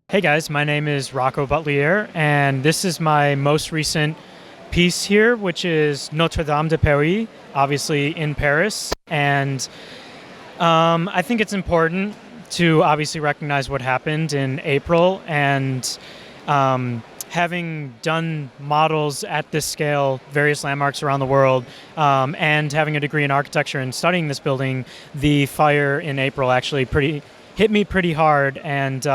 Hey guys, my name is Rocco Butlier, and this is my most recent piece here, which is Notre de Paris, obviously in Paris. And I think it's important to obviously recognize what happened in April. And having done models at this scale, various landmarks around the world, and having a degree in architecture and studying this building, the fire in April actually hit me pretty hard and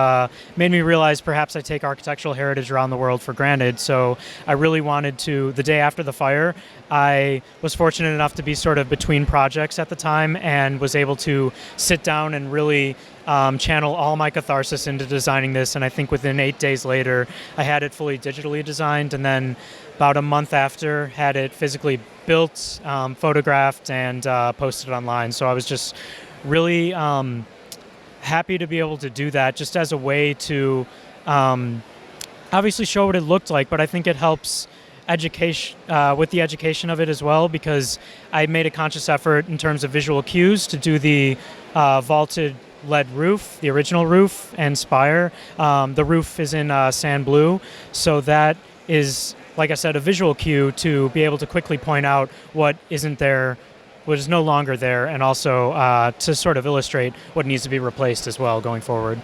made me realize perhaps I take architectural heritage around the world for granted. So I really wanted to, the day after the fire, I was fortunate enough to be sort of between projects at the time and was able to sit down and really channel all my catharsis into designing this. And I think within 8 days later, I had it fully digitally designed. And then about a month after, had it physically built, photographed, and posted online. So I was just really happy to be able to do that just as a way to obviously show what it looked like, but I think it helps education with the education of it as well, because I made a conscious effort in terms of visual cues to do the vaulted lead roof, the original roof and spire. The roof is in sand blue, so that is, like I said, a visual cue to be able to quickly point out what isn't there, what is no longer there, and also to sort of illustrate what needs to be replaced as well going forward.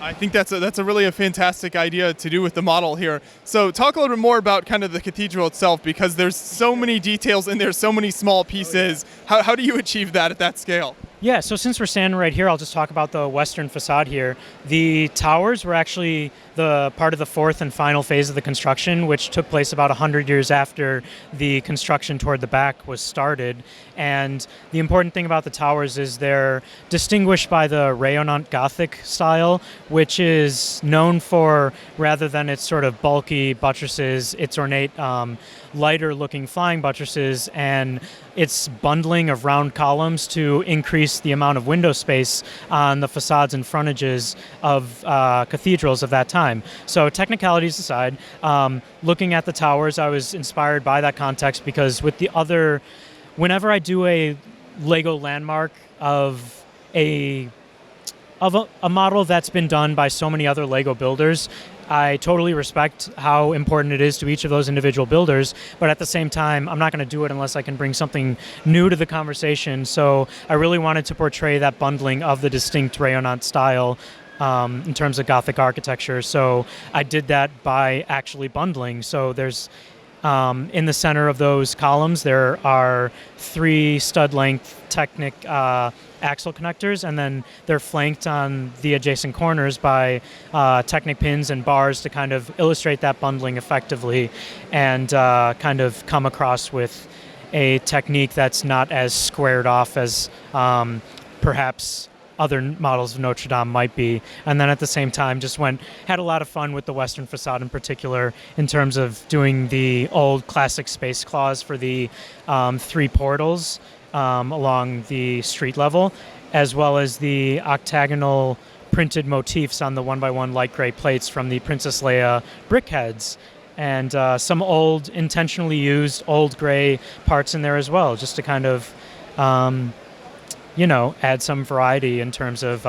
I think that's a really a fantastic idea to do with the model here. So talk a little bit more about kind of the cathedral itself, because there's so many details in there, so many small pieces. How do you achieve that at that scale? Yeah, so since we're standing right here, I'll just talk about the western facade here. The towers were actually the part of the fourth and final phase of the construction, which took place about 100 years after the construction toward the back was started. And the important thing about the towers is they're distinguished by the rayonnant Gothic style, which is known for, rather than its sort of bulky buttresses, its ornate, lighter looking flying buttresses and its bundling of round columns to increase the amount of window space on the facades and frontages of cathedrals of that time. So technicalities aside, looking at the towers, I was inspired by that context, because whenever I do a Lego landmark of a model that's been done by so many other Lego builders, I totally respect how important it is to each of those individual builders, but at the same time, I'm not going to do it unless I can bring something new to the conversation. So I really wanted to portray that bundling of the distinct rayonnant style in terms of Gothic architecture. So I did that by actually bundling. So there's in the center of those columns, there are 3 stud-length Technic axle connectors, and then they're flanked on the adjacent corners by Technic pins and bars to kind of illustrate that bundling effectively and kind of come across with a technique that's not as squared off as perhaps other models of Notre Dame might be. And then at the same time just had a lot of fun with the western facade in particular, in terms of doing the old classic space claws for the 3 portals along the street level, as well as the octagonal printed motifs on the 1x1 light gray plates from the Princess Leia brickheads, and some old, intentionally used old gray parts in there as well, just to kind of add some variety in terms of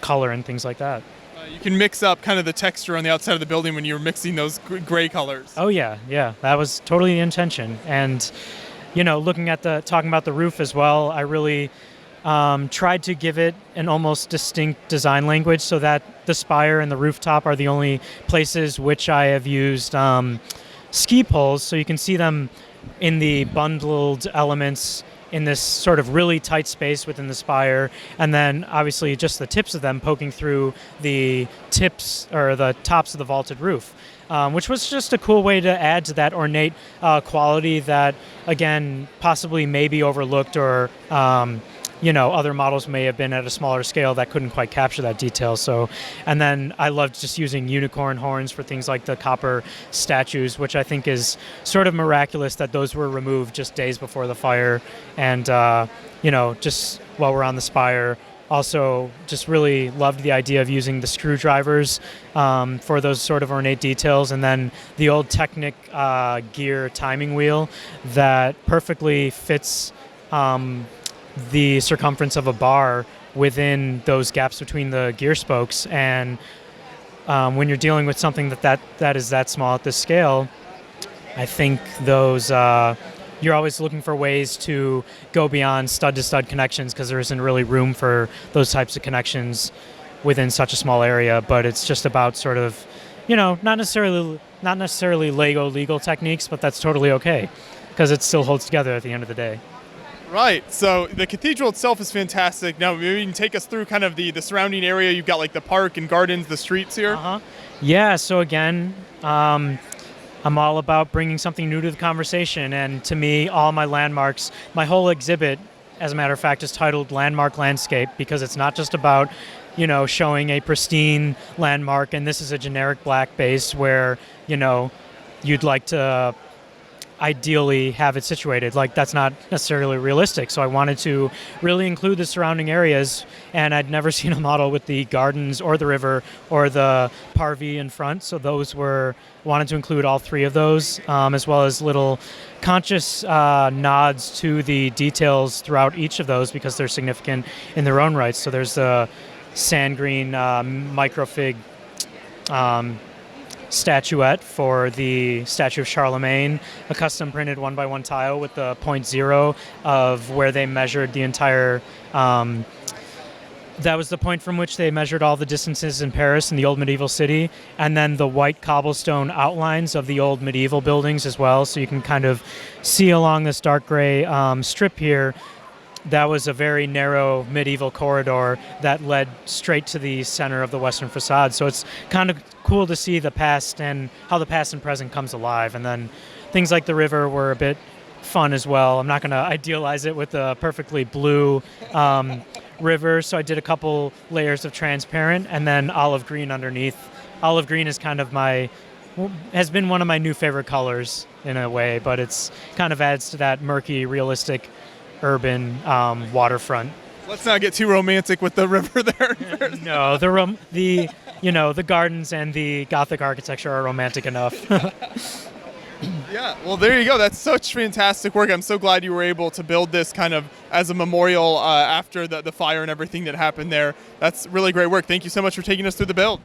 color and things like that. You can mix up kind of the texture on the outside of the building when you're mixing those gray colors. Oh yeah, that was totally the intention. And talking about the roof as well, I really tried to give it an almost distinct design language, so that the spire and the rooftop are the only places which I have used ski poles, so you can see them in the bundled elements in this sort of really tight space within the spire, and then obviously just the tips of them poking through the tips or the tops of the vaulted roof, which was just a cool way to add to that ornate quality that, again, possibly may be overlooked, or other models may have been at a smaller scale that couldn't quite capture that detail. So, and then I loved just using unicorn horns for things like the copper statues, which I think is sort of miraculous that those were removed just days before the fire. And, just while we're on the spire, also just really loved the idea of using the screwdrivers for those sort of ornate details, and then the old Technic gear timing wheel that perfectly fits the circumference of a bar within those gaps between the gear spokes, and when you're dealing with something that is that small at this scale, I think those you're always looking for ways to go beyond stud-to-stud connections because there isn't really room for those types of connections within such a small area. But it's just about sort of, not necessarily Lego legal techniques, but that's totally okay because it still holds together at the end of the day. Right. So the cathedral itself is fantastic. Now, maybe you can take us through kind of the surrounding area. You've got like the park and gardens, the streets here. Yeah. So again, I'm all about bringing something new to the conversation. And to me, all my landmarks, my whole exhibit, as a matter of fact, is titled Landmark Landscape because it's not just about, showing a pristine landmark and this is a generic black base where, you'd like to ideally have it situated. Like that's not necessarily realistic. So I wanted to really include the surrounding areas, and I'd never seen a model with the gardens or the river or the parvis in front. So wanted to include all three of those, as well as little conscious nods to the details throughout each of those because they're significant in their own rights. So there's the sand green microfig statuette for the Statue of Charlemagne, a custom printed 1x1 tile with the 0.0 of where they measured the entire. That was the point from which they measured all the distances in Paris in the old medieval city, and then the white cobblestone outlines of the old medieval buildings as well. So you can kind of see along this dark gray strip here. That was a very narrow medieval corridor that led straight to the center of the western facade. So it's kind of cool to see the past and how the past and present comes alive. And then things like the river were a bit fun as well. I'm not going to idealize it with a perfectly blue river. So I did a couple layers of transparent and then olive green underneath. Olive green is has been one of my new favorite colors in a way, but it's kind of adds to that murky, realistic urban waterfront. Let's not get too romantic with the river there. No, the gardens and the Gothic architecture are romantic enough. Yeah, well, there you go. That's such fantastic work. I'm so glad you were able to build this kind of as a memorial after the fire and everything that happened there. That's really great work. Thank you so much for taking us through the build.